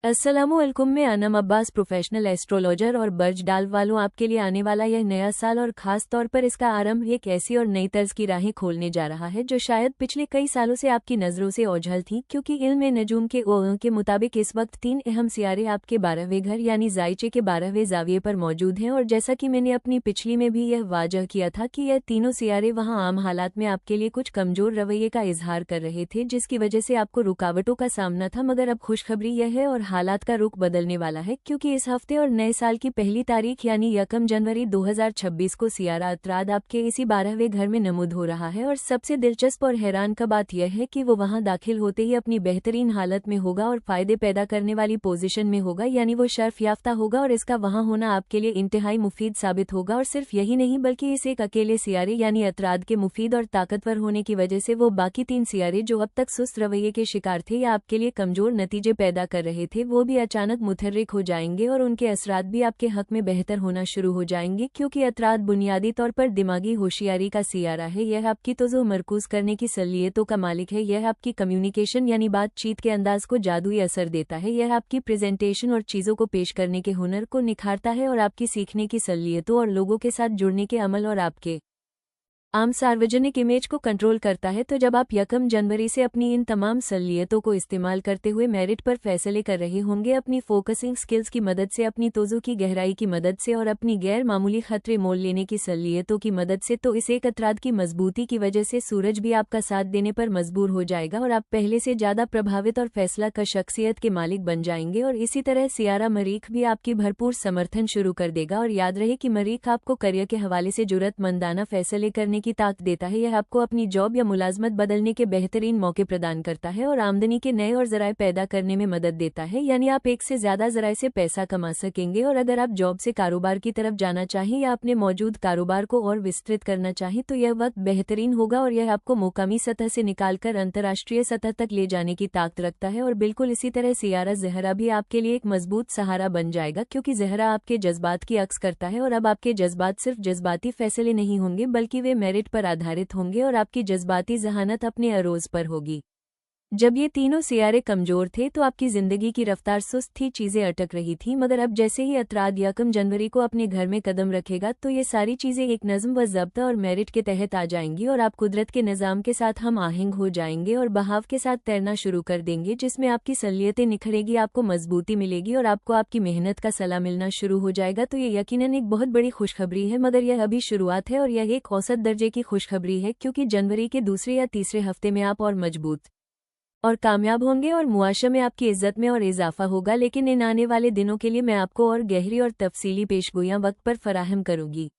अस्सलामुअलैकुम। मैं Anam Abbas, professional astrologer और बर्ज डाल वालों, आपके लिए आने वाला यह नया साल और खास तौर पर इसका आरंभ एक ऐसी और नई तर्ज की राहें खोलने जा रहा है जो शायद पिछले कई सालों से आपकी नज़रों से ओझल थी, क्योंकि इल्म नजूम के मुताबिक इस वक्त 3 अहम सियारे आपके 12वें घर यानी जायचे के 12वें जाविये पर मौजूद हैं। और जैसा कि मैंने अपनी पिछली में भी यह वाजह किया था कि यह तीनों सियारे वहाँ आम हालात में आपके लिए कुछ कमजोर रवैये का इजहार कर रहे थे, जिसकी वजह से आपको रुकावटों का सामना था। मगर अब खुशखबरी यह है और हालात का रुख बदलने वाला है, क्योंकि इस हफ्ते और नए साल की पहली तारीख यानी 1 जनवरी 2026 को सियारा अतराद आपके इसी 12वें घर में नमूद हो रहा है। और सबसे दिलचस्प और हैरान का बात यह है कि वो वहां दाखिल होते ही अपनी बेहतरीन हालत में होगा और फायदे पैदा करने वाली पोजीशन में होगा, यानी वो शर्फ याफ्ता होगा और इसका वहां होना आपके लिए इंतहाई मुफीद साबित होगा। और सिर्फ यही नहीं, बल्कि इस एक अकेले सियारे यानी अतराद के मुफीद और ताकतवर होने की वजह से वो बाकी 3 सियारे जो अब तक सुस्त रवैये के शिकार थे या आपके लिए कमजोर नतीजे पैदा कर रहे थे, वो भी अचानक मुतहर्रिक हो जाएंगे और उनके असरात भी आपके हक में बेहतर होना शुरू हो जाएंगे। क्योंकि अतराद बुनियादी तौर पर दिमागी होशियारी का सियारा है। यह आपकी तवज्जो मरकूज करने की सलीयतों का मालिक है। यह आपकी कम्युनिकेशन यानी बातचीत के अंदाज को जादुई असर देता है। यह आपकी प्रेजेंटेशन और चीज़ों को पेश करने के हुनर को निखारता है और आपकी सीखने की सलीयतों और लोगों के साथ जुड़ने के अमल और आपके आम सार्वजनिक इमेज को कंट्रोल करता है। तो जब आप 1 जनवरी से अपनी इन तमाम सलीयतों को इस्तेमाल करते हुए मेरिट पर फैसले कर रहे होंगे, अपनी फोकसिंग स्किल्स की मदद से, अपनी तवज्जो की गहराई की मदद से और अपनी गैर मामूली खतरे मोल लेने की सलीयतों की मदद से, तो इस एक अतराद की मजबूती की वजह से सूरज भी आपका साथ देने पर मजबूर हो जाएगा और आप पहले से ज्यादा प्रभावित और फैसला का शख्सियत के मालिक बन जाएंगे। और इसी तरह सियारा मरीख भी आपकी भरपूर समर्थन शुरू कर देगा। और याद रहे कि मरीख आपको करियर के हवाले से जुर्रतमंदाना फैसले करने की ताकत देता है। यह आपको अपनी जॉब या मुलाजमत बदलने के बेहतरीन मौके प्रदान करता है और आमदनी के नए और जराए पैदा करने में मदद देता है, यानी आप एक से ज्यादा जराए से पैसा कमा सकेंगे। और अगर आप जॉब से कारोबार की तरफ जाना चाहें या अपने मौजूद कारोबार को और विस्तृत करना चाहें, तो यह वक्त बेहतरीन होगा और यह आपको मुकामी सतह से निकालकर अंतर्राष्ट्रीय सतह तक ले जाने की ताकत रखता है। और बिल्कुल इसी तरह सियारा ज़हरा भी आपके लिए एक मजबूत सहारा बन जाएगा, क्योंकि ज़हरा आपके जज्बात की अक्स करता है। और अब आपके जज्बात सिर्फ जज्बाती फैसले नहीं होंगे, बल्कि वे मेरिट पर आधारित होंगे और आपकी जज्बाती जहानत अपने अरोज पर होगी। जब ये तीनों सियारे कमजोर थे तो आपकी जिंदगी की रफ्तार सुस्त थी, चीजें अटक रही थी। मगर अब जैसे ही अतराद 1 जनवरी को अपने घर में कदम रखेगा, तो ये सारी चीजें एक नज़म व ज़ब्त और मेरिट के तहत आ जाएंगी और आप कुदरत के निज़ाम के साथ हम आहंग हो जाएंगे और बहाव के साथ तैरना शुरू कर देंगे, जिसमें आपकी सलीयतें निखरेगी, आपको मजबूती मिलेगी और आपको आपकी मेहनत का सला मिलना शुरू हो जाएगा। तो ये यकीनन एक बहुत बड़ी खुशखबरी है, मगर यह अभी शुरुआत है और यह एक औसत दर्जे की खुशखबरी है, क्योंकि जनवरी के दूसरे या तीसरे हफ्ते में आप और मजबूत और कामयाब होंगे और मुआशरे में आपकी इज्जत में और इजाफा होगा। लेकिन इन आने वाले दिनों के लिए मैं आपको और गहरी और तफसीली पेशगोइयां वक्त पर फराहम करूंगी।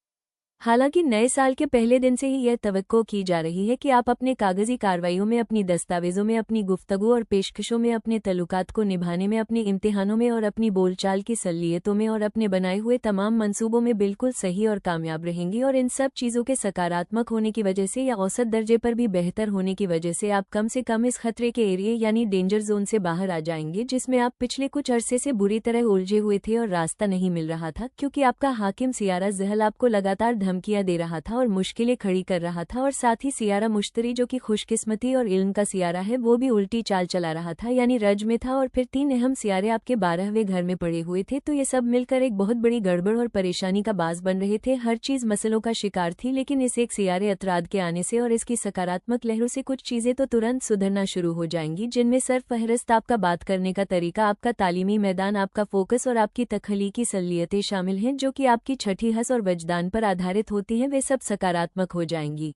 हालांकि नए साल के पहले दिन से ही यह तवक्को की जा रही है कि आप अपने कागजी कार्रवाइयों में, अपनी दस्तावेजों में, अपनी गुफ्तगू और पेशकशों में, अपने तल्लुकात को निभाने में, अपने इम्तिहानों में और अपनी बोलचाल की सलीयतों में और अपने बनाए हुए तमाम मंसूबों में बिल्कुल सही और कामयाब रहेंगी। और इन सब चीज़ों के सकारात्मक होने की वजह से या औसत दर्जे पर भी बेहतर होने की वजह से आप कम से कम इस खतरे के एरिए यानी डेंजर जोन से बाहर आ जाएंगे, जिसमें आप पिछले कुछ अरसे से बुरी तरह उलझे हुए थे और रास्ता नहीं मिल रहा था, क्योंकि आपका हाकिम सियारा ज़हल आपको लगातार धमकियां दे रहा था और मुश्किलें खड़ी कर रहा था। और साथ ही सियारा मुश्तरी, जो कि खुशकिस्मती और इल्म का सियारा है, वो भी उल्टी चाल चला रहा था, यानी रज में था। और फिर 3 अहम सियारे आपके 12वें घर में पड़े हुए थे, तो ये सब मिलकर एक बहुत बड़ी गड़बड़ और परेशानी का बाज बन रहे थे। हर चीज मसलों का शिकार थी, लेकिन इस एक सियारे अतराद के आने से और इसकी सकारात्मक लहरों से कुछ चीजें तो तुरंत सुधरना शुरू हो जाएंगी, जिनमें सरफहरिस्त आपका बात करने का तरीका, आपका तालीमी मैदान, आपका फोकस और आपकी तख्लीकी सलीयतें शामिल हैं, जो कि आपकी छठी हस और वजदान पर आधारित होती हैं। वे सब सकारात्मक हो जाएंगी।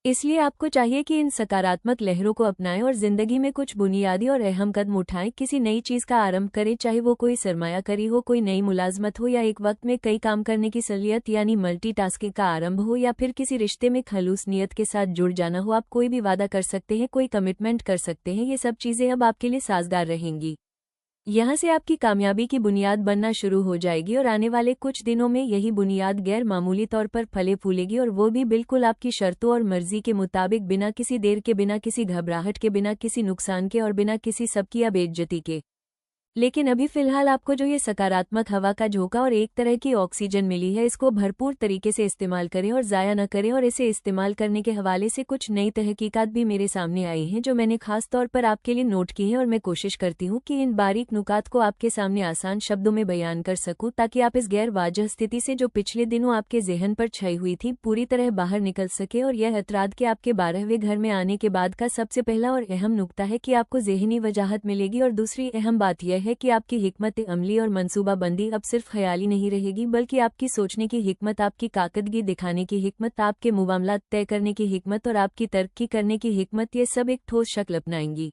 इसलिए आपको चाहिए कि इन सकारात्मक लहरों को अपनाएं और जिंदगी में कुछ बुनियादी और अहम कदम उठाएं। किसी नई चीज का आरंभ करें, चाहे वो कोई सरमायाकारी हो, कोई नई मुलाजमत हो, या एक वक्त में कई काम करने की सलीयत यानी मल्टीटास्किंग का आरंभ हो, या फिर किसी रिश्ते में खलूस नियत के साथ जुड़ जाना हो। आप कोई भी वादा कर सकते हैं, कोई कमिटमेंट कर सकते हैं। ये सब चीजें अब आपके लिए साजगार रहेंगी। यहाँ से आपकी कामयाबी की बुनियाद बनना शुरू हो जाएगी और आने वाले कुछ दिनों में यही बुनियाद गैर मामूली तौर पर फले फूलेगी, और वो भी बिल्कुल आपकी शर्तों और मर्जी के मुताबिक, बिना किसी देर के, बिना किसी घबराहट के, बिना किसी नुकसान के और बिना किसी सबकी या बेइज्जती के। लेकिन अभी फिलहाल आपको जो ये सकारात्मक हवा का झोंका और एक तरह की ऑक्सीजन मिली है, इसको भरपूर तरीके से इस्तेमाल करें और ज़ाया न करें। और इसे इस्तेमाल करने के हवाले से कुछ नई तहकीकात भी मेरे सामने आई हैं जो मैंने खास तौर पर आपके लिए नोट की हैं, और मैं कोशिश करती हूँ कि इन बारीक नुकात को आपके सामने आसान शब्दों में बयान कर सकूँ, ताकि आप इस गैर वाजह स्थिति से जो पिछले दिनों आपके जहन पर छाई हुई थी पूरी तरह बाहर निकल सके। और यह एतराद के आपके 12वें घर में आने के बाद का सबसे पहला और अहम नुकता है कि आपको ज़हनी वजाहत मिलेगी। और दूसरी अहम बात यह है कि आपकी हिकमत अमली और मंसूबाबंदी अब सिर्फ ख्याली नहीं रहेगी, बल्कि आपकी सोचने की हिकमत, आपकी काकदगी दिखाने की हिकमत, आपके मुआमलात तय करने की हिकमत और आपकी तरक्की करने की हिकमत, ये सब एक ठोस शक्ल अपनाएंगी।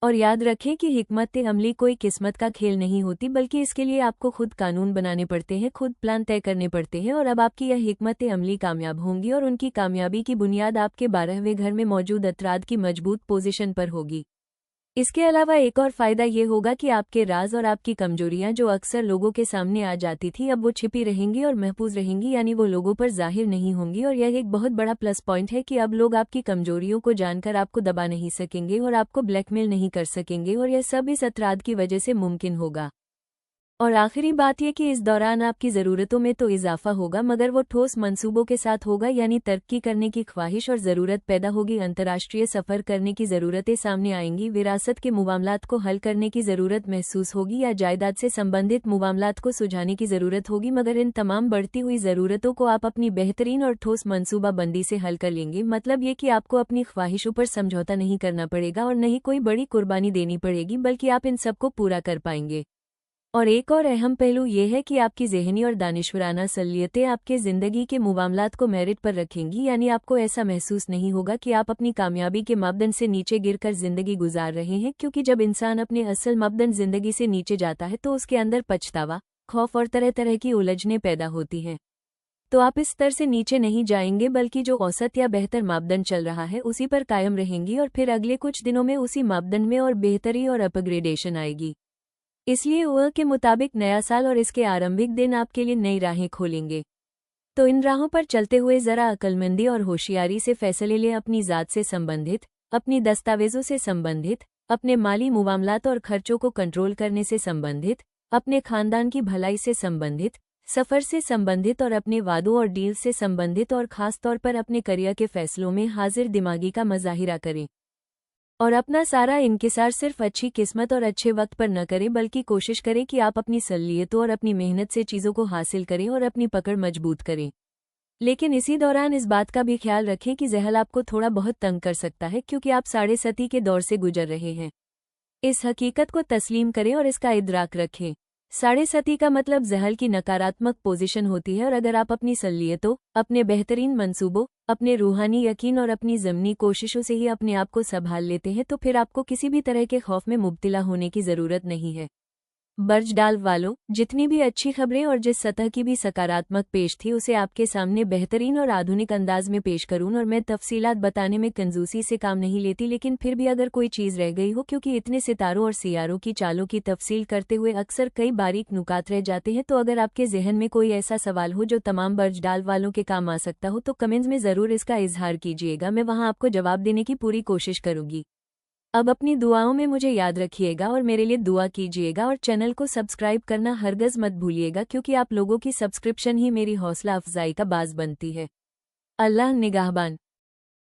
और याद रखें कि हिकमत अमली कोई किस्मत का खेल नहीं होती, बल्कि इसके लिए आपको खुद कानून बनाने पड़ते हैं, खुद प्लान तय करने पड़ते हैं। और अब आपकी यह हिकमत अमली कामयाब होंगी और उनकी कामयाबी की बुनियाद आपके 12वें घर में मौजूद अतराद की मजबूत पोजीशन पर होगी। इसके अलावा एक और फायदा ये होगा कि आपके राज और आपकी कमजोरियां जो अक्सर लोगों के सामने आ जाती थी, अब वो छिपी रहेंगी और महफूज रहेंगी, यानी वो लोगों पर जाहिर नहीं होंगी। और यह एक बहुत बड़ा प्लस पॉइंट है कि अब लोग आपकी कमजोरियों को जानकर आपको दबा नहीं सकेंगे और आपको ब्लैकमेल नहीं कर सकेंगे, और यह सब इस अतराद की वजह से मुमकिन होगा। और आखिरी बात यह कि इस दौरान आपकी ज़रूरतों में तो इजाफा होगा, मगर वो ठोस मंसूबों के साथ होगा, यानी तरक्की करने की ख्वाहिश और ज़रूरत पैदा होगी। अंतर्राष्ट्रीय सफ़र करने की ज़रूरतें सामने आएंगी, विरासत के मामलात को हल करने की ज़रूरत महसूस होगी, या जायदाद से संबंधित मामलात को सुलझाने की ज़रूरत होगी। मगर इन तमाम बढ़ती हुई ज़रूरतों को आप अपनी बेहतरीन और ठोस मनसूबाबंदी से हल कर लेंगे। मतलब ये कि आपको अपनी ख्वाहिशों पर समझौता नहीं करना पड़ेगा और नहीं कोई बड़ी कुर्बानी देनी पड़ेगी, बल्कि आप इन सबको पूरा कर पाएंगे। और एक और अहम पहलू ये है कि आपकी ज़हनी और दानिशवराना सलीयतें आपके ज़िंदगी के मामलात को मेरिट पर रखेंगी, यानी आपको ऐसा महसूस नहीं होगा कि आप अपनी कामयाबी के मापदंड से नीचे गिरकर ज़िंदगी गुजार रहे हैं, क्योंकि जब इंसान अपने असल मापदंड ज़िंदगी से नीचे जाता है तो उसके अंदर पछतावा, खौफ और तरह तरह की उलझनें पैदा होती हैं। तो आप इस स्तर से नीचे नहीं जाएंगे, बल्कि जो औसत या बेहतर मापदंड चल रहा है उसी पर कायम रहेंगी, और फिर अगले कुछ दिनों में उसी मापदंड में और बेहतरी और अपग्रेडेशन आएगी। इसलिए ओअ के मुताबिक नया साल और इसके आरंभिक दिन आपके लिए नई राहें खोलेंगे। तो इन राहों पर चलते हुए ज़रा अक्लमंदी और होशियारी से फैसले लें, अपनी ज़ात से संबंधित, अपनी दस्तावेज़ों से संबंधित, अपने माली मुआमलात और खर्चों को कंट्रोल करने से संबंधित, अपने खानदान की भलाई से संबंधित, सफ़र से संबंधित और अपने वादों और डील से संबंधित, और ख़ास तौर पर अपने करियर के फैसलों में हाजिर दिमागी का मुजाहिरा करें। और अपना सारा इंकिसार सिर्फ अच्छी किस्मत और अच्छे वक्त पर न करें, बल्कि कोशिश करें कि आप अपनी सलीयतों और अपनी मेहनत से चीज़ों को हासिल करें और अपनी पकड़ मजबूत करें। लेकिन इसी दौरान इस बात का भी ख्याल रखें कि जहल आपको थोड़ा बहुत तंग कर सकता है, क्योंकि आप 30 के दौर से गुजर रहे हैं। इस हकीकत को तस्लीम करें और इसका इदराक रखें। 30 का मतलब जहल की नकारात्मक पोजीशन होती है, और अगर आप अपनी सलीयतों, अपने बेहतरीन मंसूबों, अपने रूहानी यकीन और अपनी ज़मनी कोशिशों से ही अपने आप को संभाल लेते हैं, तो फिर आपको किसी भी तरह के खौफ में मुब्तला होने की ज़रूरत नहीं है। बर्ज डाल वालों, जितनी भी अच्छी खबरें और जिस सतह की भी सकारात्मक पेश थी, उसे आपके सामने बेहतरीन और आधुनिक अंदाज में पेश करूं। और मैं तफसीलात बताने में कंजूसी से काम नहीं लेती, लेकिन फिर भी अगर कोई चीज़ रह गई हो, क्योंकि इतने सितारों और सियारों की चालों की तफसील करते हुए अक्सर कई बारीक नुकात रह जाते हैं, तो अगर आपके जहन में कोई ऐसा सवाल हो जो तमाम बर्ज डाल वालों के काम आ सकता हो, तो कमेंट्स में ज़रूर इसका इजहार कीजिएगा। मैं वहाँ आपको जवाब देने की पूरी कोशिश करूँगी। अब अपनी दुआओं में मुझे याद रखिएगा और मेरे लिए दुआ कीजिएगा, और चैनल को सब्सक्राइब करना हरगज़ मत भूलिएगा, क्योंकि आप लोगों की सब्सक्रिप्शन ही मेरी हौसला अफजाई का बाज़ बनती है। अल्लाह निगाहबान।